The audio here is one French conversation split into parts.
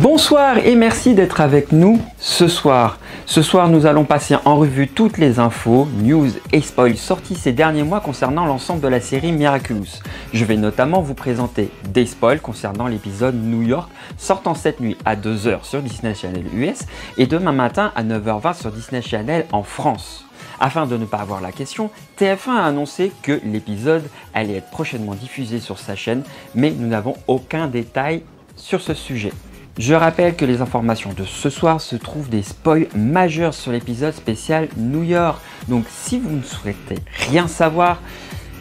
Bonsoir et merci d'être avec nous ce soir. Ce soir, nous allons passer en revue toutes les infos, news et spoils sortis ces derniers mois concernant l'ensemble de la série Miraculous. Je vais notamment vous présenter des spoils concernant l'épisode New York sortant cette nuit à 2 h sur Disney Channel US et demain matin à 9 h 20 sur Disney Channel en France. Afin de ne pas avoir la question, TF1 a annoncé que l'épisode allait être prochainement diffusé sur sa chaîne, mais nous n'avons aucun détail sur ce sujet. Je rappelle que les informations de ce soir se trouvent des spoils majeurs sur l'épisode spécial New York. Donc si vous ne souhaitez rien savoir,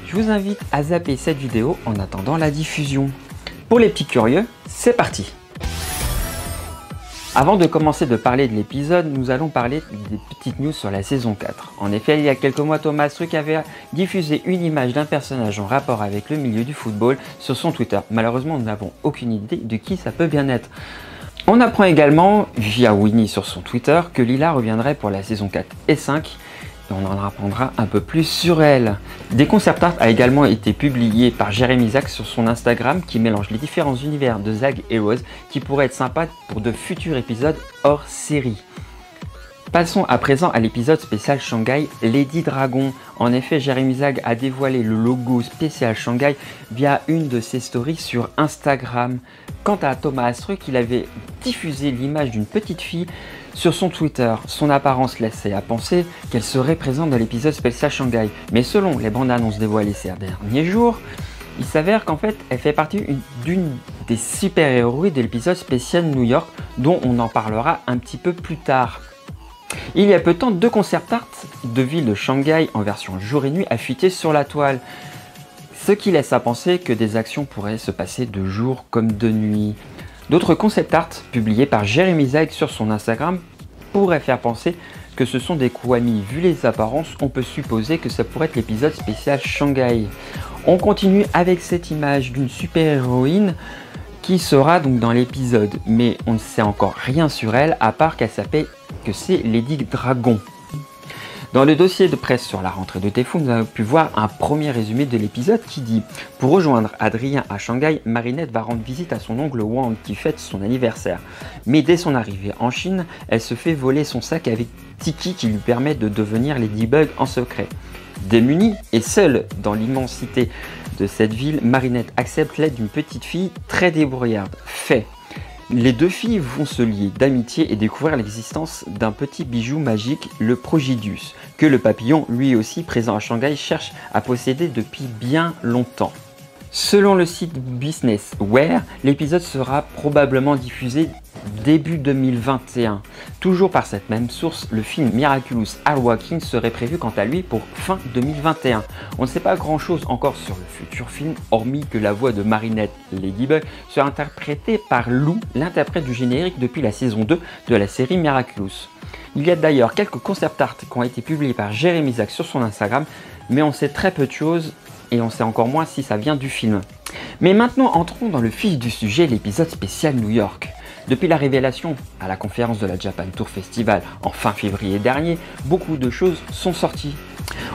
je vous invite à zapper cette vidéo en attendant la diffusion. Pour les petits curieux, c'est parti! Avant de commencer de parler de l'épisode, nous allons parler des petites news sur la saison 4. En effet, il y a quelques mois, Thomas Truc avait diffusé une image d'un personnage en rapport avec le milieu du football sur son Twitter. Malheureusement, nous n'avons aucune idée de qui ça peut bien être. On apprend également, via Winnie sur son Twitter, que Lila reviendrait pour la saison 4 et 5. Et on en apprendra un peu plus sur elle. Des concept art a également été publié par Jérémy Zach sur son Instagram qui mélange les différents univers de Zag et Rose qui pourraient être sympas pour de futurs épisodes hors série. Passons à présent à l'épisode spécial Shanghai Lady Dragon. En effet, Jérémy Zag a dévoilé le logo spécial Shanghai via une de ses stories sur Instagram. Quant à Thomas Truc, il avait diffusé l'image d'une petite fille sur son Twitter. Son apparence laissait à penser qu'elle serait présente dans l'épisode spécial Shanghai. Mais selon les bandes annonces dévoilées ces derniers jours, il s'avère qu'en fait, elle fait partie d'une des super-héroïnes de l'épisode spécial New York, dont on en parlera un petit peu plus tard. Il y a peu de temps, 2 concept art de ville de Shanghai en version jour et nuit a fuité sur la toile. Ce qui laisse à penser que des actions pourraient se passer de jour comme de nuit. D'autres concept art publiés par Jérémy Zag sur son Instagram pourraient faire penser que ce sont des Kwami. Vu les apparences, on peut supposer que ça pourrait être l'épisode spécial Shanghai. On continue avec cette image d'une super-héroïne qui sera donc dans l'épisode, mais on ne sait encore rien sur elle à part qu'elle s'appelle que c'est Lady Dragon. Dans le dossier de presse sur la rentrée de Tefou, nous avons pu voir un premier résumé de l'épisode qui dit « Pour rejoindre Adrien à Shanghai, Marinette va rendre visite à son oncle Wang qui fête son anniversaire. Mais dès son arrivée en Chine, elle se fait voler son sac avec Tiki qui lui permet de devenir Ladybug en secret. Démunie et seule dans l'immensité de cette ville, Marinette accepte l'aide d'une petite fille très débrouillarde. Fait. Les deux filles vont se lier d'amitié et découvrir l'existence d'un petit bijou magique, le Progidius, que le papillon, lui aussi présent à Shanghai, cherche à posséder depuis bien longtemps. Selon le site Businessware, l'épisode sera probablement diffusé début 2021. Toujours par cette même source, le film Miraculous Awakening serait prévu quant à lui pour fin 2021. On ne sait pas grand chose encore sur le futur film, hormis que la voix de Marinette Ladybug sera interprétée par Lou, l'interprète du générique depuis la saison 2 de la série Miraculous. Il y a d'ailleurs quelques concept art qui ont été publiés par Jérémy Zach sur son Instagram, mais on sait très peu de choses et on sait encore moins si ça vient du film. Mais maintenant entrons dans le vif du sujet, l'épisode spécial New York. Depuis la révélation à la conférence de la Japan Tour Festival en fin février dernier, beaucoup de choses sont sorties.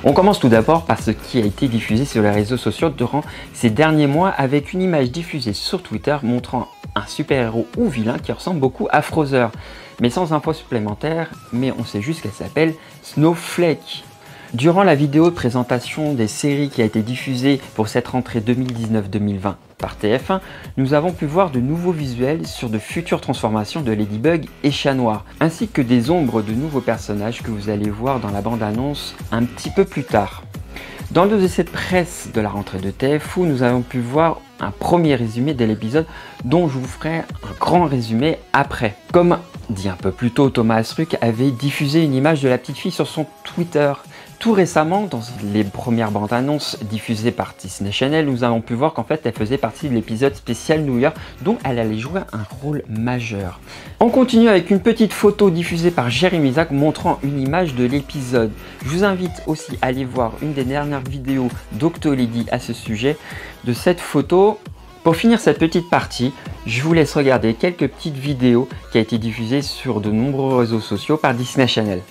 On commence tout d'abord par ce qui a été diffusé sur les réseaux sociaux durant ces derniers mois avec une image diffusée sur Twitter montrant un super-héros ou vilain qui ressemble beaucoup à Frozr, mais sans infos supplémentaires, mais on sait juste qu'elle s'appelle Snowflake. Durant la vidéo de présentation des séries qui a été diffusée pour cette rentrée 2019-2020 par TF1, nous avons pu voir de nouveaux visuels sur de futures transformations de Ladybug et Chat Noir, ainsi que des ombres de nouveaux personnages que vous allez voir dans la bande-annonce un petit peu plus tard. Dans le dossier de presse de la rentrée de TFU, nous avons pu voir un premier résumé de l'épisode dont je vous ferai un grand résumé après. Comme dit un peu plus tôt, Thomas Truc avait diffusé une image de la petite fille sur son Twitter. Tout récemment, dans les premières bandes annonces diffusées par Disney Channel, nous avons pu voir qu'en fait elle faisait partie de l'épisode spécial New York dont elle allait jouer un rôle majeur. On continue avec une petite photo diffusée par Jérémy Zach montrant une image de l'épisode. Je vous invite aussi à aller voir une des dernières vidéos d'Octolady à ce sujet de cette photo. Pour finir cette petite partie, je vous laisse regarder quelques petites vidéos qui ont été diffusées sur de nombreux réseaux sociaux par Disney Channel.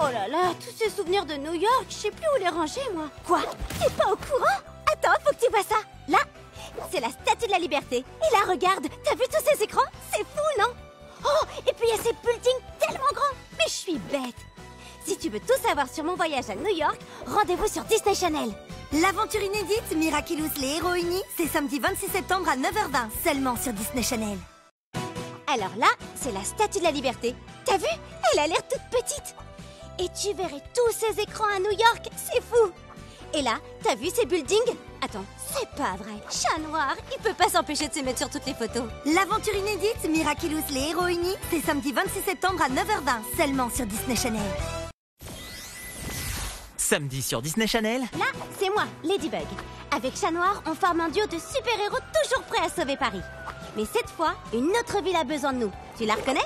Oh là là, tous ces souvenirs de New York, je sais plus où les ranger moi. Quoi? T'es pas au courant? Attends, faut que tu vois ça. Là, c'est la Statue de la Liberté. Et là, regarde, t'as vu tous ces écrans? C'est fou, non? Oh, et puis il y a ces buildings tellement grands. Mais je suis bête. Si tu veux tout savoir sur mon voyage à New York, rendez-vous sur Disney Channel. L'aventure inédite Miraculous les Héros Unis, c'est samedi 26 septembre à 9h20, seulement sur Disney Channel. Alors là, c'est la Statue de la Liberté. T'as vu? Elle a l'air toute petite. Et tu verrais tous ces écrans à New York, c'est fou. Et là, t'as vu ces buildings? Attends, c'est pas vrai. Chat Noir, il peut pas s'empêcher de se mettre sur toutes les photos. L'aventure inédite Miraculous les Héros Unis, c'est samedi 26 septembre à 9h20, seulement sur Disney Channel. Samedi sur Disney Channel. Là, c'est moi, Ladybug. Avec Chat Noir, on forme un duo de super-héros toujours prêts à sauver Paris. Mais cette fois, une autre ville a besoin de nous. Tu la reconnais?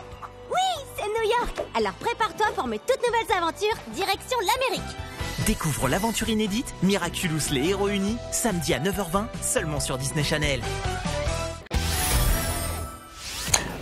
Oui, c'est New York. Alors prépare-toi pour mes toutes nouvelles aventures, direction l'Amérique. Découvre l'aventure inédite Miraculous les Héros Unis, samedi à 9h20, seulement sur Disney Channel.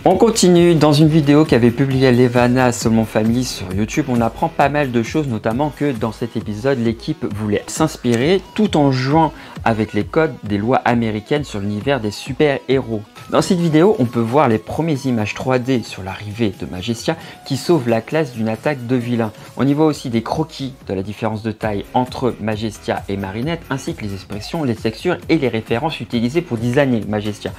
On continue. Dans une vidéo qu'avait publiée Levana Salmon Family sur YouTube, on apprend pas mal de choses, notamment que dans cet épisode, l'équipe voulait s'inspirer tout en jouant avec les codes des lois américaines sur l'univers des super-héros. Dans cette vidéo, on peut voir les premières images 3D sur l'arrivée de Majestia qui sauve la classe d'une attaque de vilains. On y voit aussi des croquis de la différence de taille entre Majestia et Marinette, ainsi que les expressions, les textures et les références utilisées pour designer Majestia.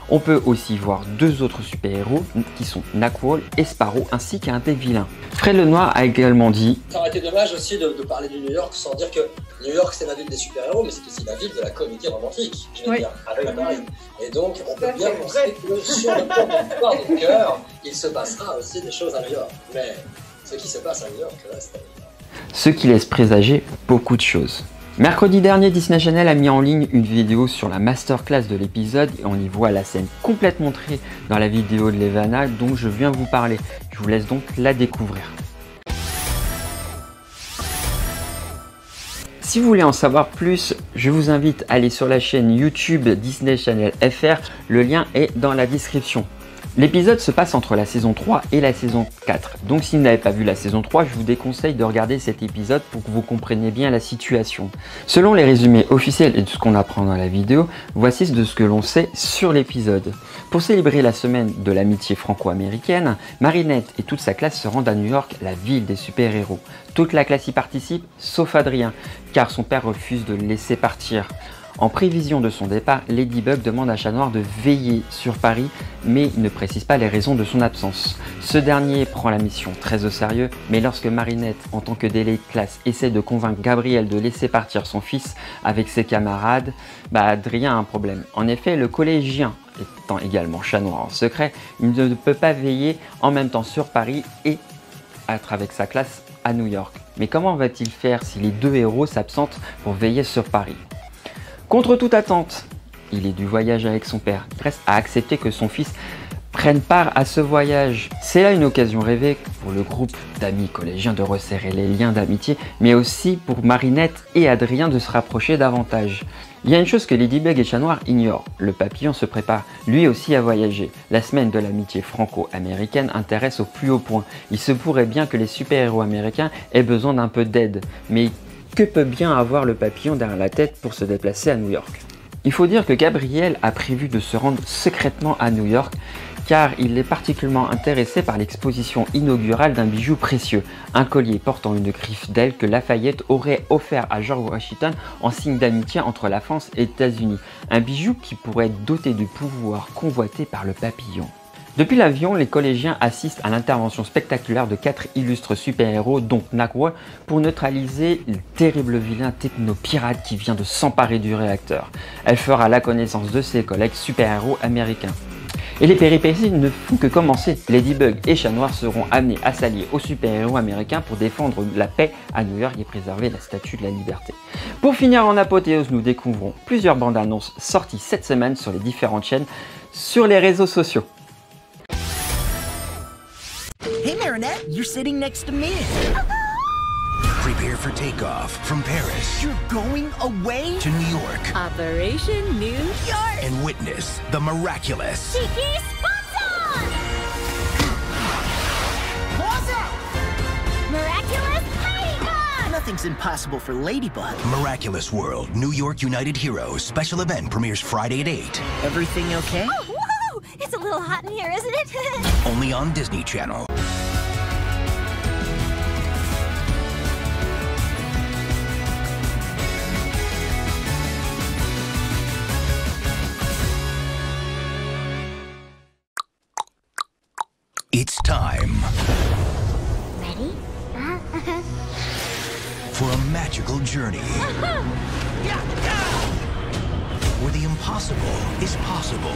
On peut aussi voir deux autres super-héros qui sont Nightcrawler et Sparrow, ainsi qu'un des vilains. Fred Lenoir a également dit: ça aurait été dommage aussi de parler de New York sans dire que New York c'est la ville des super-héros, mais c'est aussi la ville de la comédie romantique, je veux dire, avec Paris. Et donc on peut bien penser que sur le plan de l'histoire de cœur, il se passera aussi des choses à New York. Mais ce qui se passe à New York reste à New York. Ce qui laisse présager beaucoup de choses. Mercredi dernier, Disney Channel a mis en ligne une vidéo sur la masterclass de l'épisode et on y voit la scène complète montrée dans la vidéo de Levana dont je viens vous parler. Je vous laisse donc la découvrir. Si vous voulez en savoir plus, je vous invite à aller sur la chaîne YouTube Disney Channel FR, le lien est dans la description. L'épisode se passe entre la saison 3 et la saison 4, donc si vous n'avez pas vu la saison 3, je vous déconseille de regarder cet épisode pour que vous compreniez bien la situation. Selon les résumés officiels et de ce qu'on apprend dans la vidéo, voici de ce que l'on sait sur l'épisode. Pour célébrer la semaine de l'amitié franco-américaine, Marinette et toute sa classe se rendent à New York, la ville des super-héros. Toute la classe y participe, sauf Adrien, car son père refuse de le laisser partir. En prévision de son départ, Ladybug demande à Chat Noir de veiller sur Paris, mais il ne précise pas les raisons de son absence. Ce dernier prend la mission très au sérieux, mais lorsque Marinette, en tant que délégué de classe, essaie de convaincre Gabriel de laisser partir son fils avec ses camarades, Adrien a un problème. En effet, le collégien, étant également Chat Noir en secret, il ne peut pas veiller en même temps sur Paris et être avec sa classe à New York. Mais comment va-t-il faire si les deux héros s'absentent pour veiller sur Paris ? Contre toute attente, il est du voyage avec son père. Il reste à accepter que son fils prenne part à ce voyage. C'est là une occasion rêvée pour le groupe d'amis collégiens de resserrer les liens d'amitié, mais aussi pour Marinette et Adrien de se rapprocher davantage. Il y a une chose que Ladybug et Chat Noir ignorent, le papillon se prépare lui aussi à voyager. La semaine de l'amitié franco-américaine intéresse au plus haut point. Il se pourrait bien que les super-héros américains aient besoin d'un peu d'aide, mais que peut bien avoir le papillon derrière la tête pour se déplacer à New York? Il faut dire que Gabriel a prévu de se rendre secrètement à New York car il est particulièrement intéressé par l'exposition inaugurale d'un bijou précieux, un collier portant une griffe d'aile que Lafayette aurait offert à George Washington en signe d'amitié entre la France et les États-Unis, un bijou qui pourrait être doté du pouvoir convoité par le papillon. Depuis l'avion, les collégiens assistent à l'intervention spectaculaire de 4 illustres super-héros, dont Nightcrawler, pour neutraliser le terrible vilain techno-pirate qui vient de s'emparer du réacteur. Elle fera la connaissance de ses collègues super-héros américains. Et les péripéties ne font que commencer. Ladybug et Chat Noir seront amenés à s'allier aux super-héros américains pour défendre la paix à New York et préserver la Statue de la Liberté. Pour finir en apothéose, nous découvrons plusieurs bandes annonces sorties cette semaine sur les différentes chaînes sur les réseaux sociaux. Hey Marinette, you're sitting next to me. Prepare for takeoff from Paris You're going away to New York Operation New York. and witness the miraculous. Kiki Sponsor! Pause up! Miraculous Ladybug! Nothing's impossible for Ladybug. Miraculous World, New York United Heroes. Special event premieres Friday at 8. Everything okay? Oh, whoa! It's a little hot in here, isn't it? Only on Disney Channel. It's time. Ready? For a magical journey. Where the impossible is possible.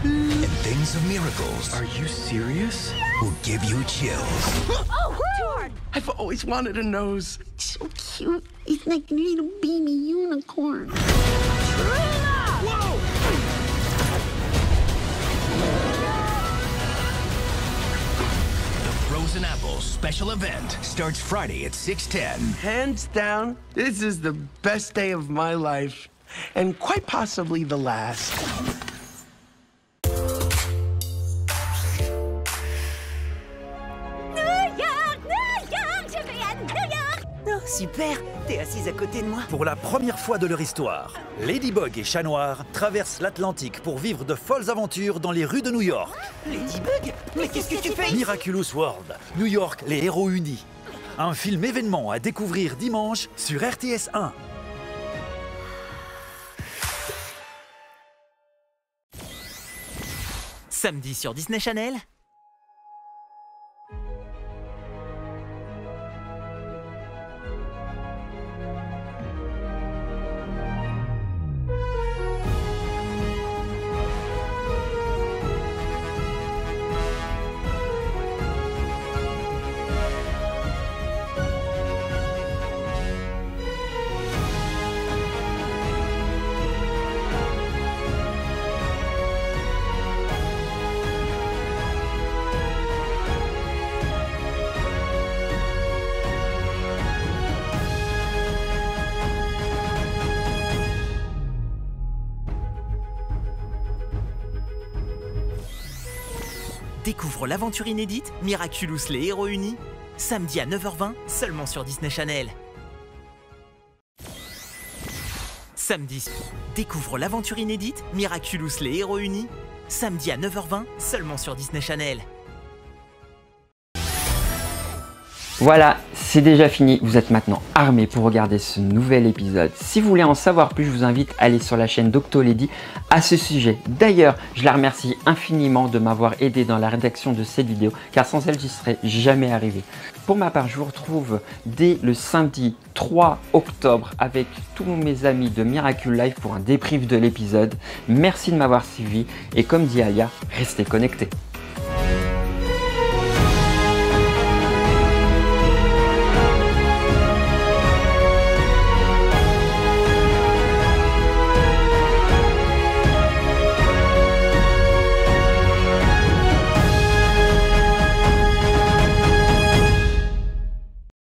And things of miracles. Are you serious? Will give you chills. Oh, too hard. I've always wanted a nose. So cute. It's like a little baby unicorn. Whoa! Frozen Apples special event starts Friday at 6:10. Hands down, this is the best day of my life. And quite possibly the last. Oh, super! T'es assise à côté de moi. Pour la première fois de leur histoire, Ladybug et Chat Noir traversent l'Atlantique pour vivre de folles aventures dans les rues de New York. Ladybug? Mais qu'est-ce que tu fais? Miraculous World, New York, les héros unis. Un film événement à découvrir dimanche sur RTS 1. Samedi sur Disney Channel. Découvre l'aventure inédite Miraculous les héros unis, samedi à 9h20 seulement sur Disney Channel. Samedi, découvre l'aventure inédite Miraculous les héros unis, samedi à 9h20 seulement sur Disney Channel. Voilà, c'est déjà fini. Vous êtes maintenant armés pour regarder ce nouvel épisode. Si vous voulez en savoir plus, je vous invite à aller sur la chaîne d'Octolady à ce sujet. D'ailleurs, je la remercie infiniment de m'avoir aidé dans la rédaction de cette vidéo, car sans elle, j'y serais jamais arrivé. Pour ma part, je vous retrouve dès le samedi 3 octobre avec tous mes amis de Miracle Live pour un débrief de l'épisode. Merci de m'avoir suivi et comme dit Alia, restez connectés.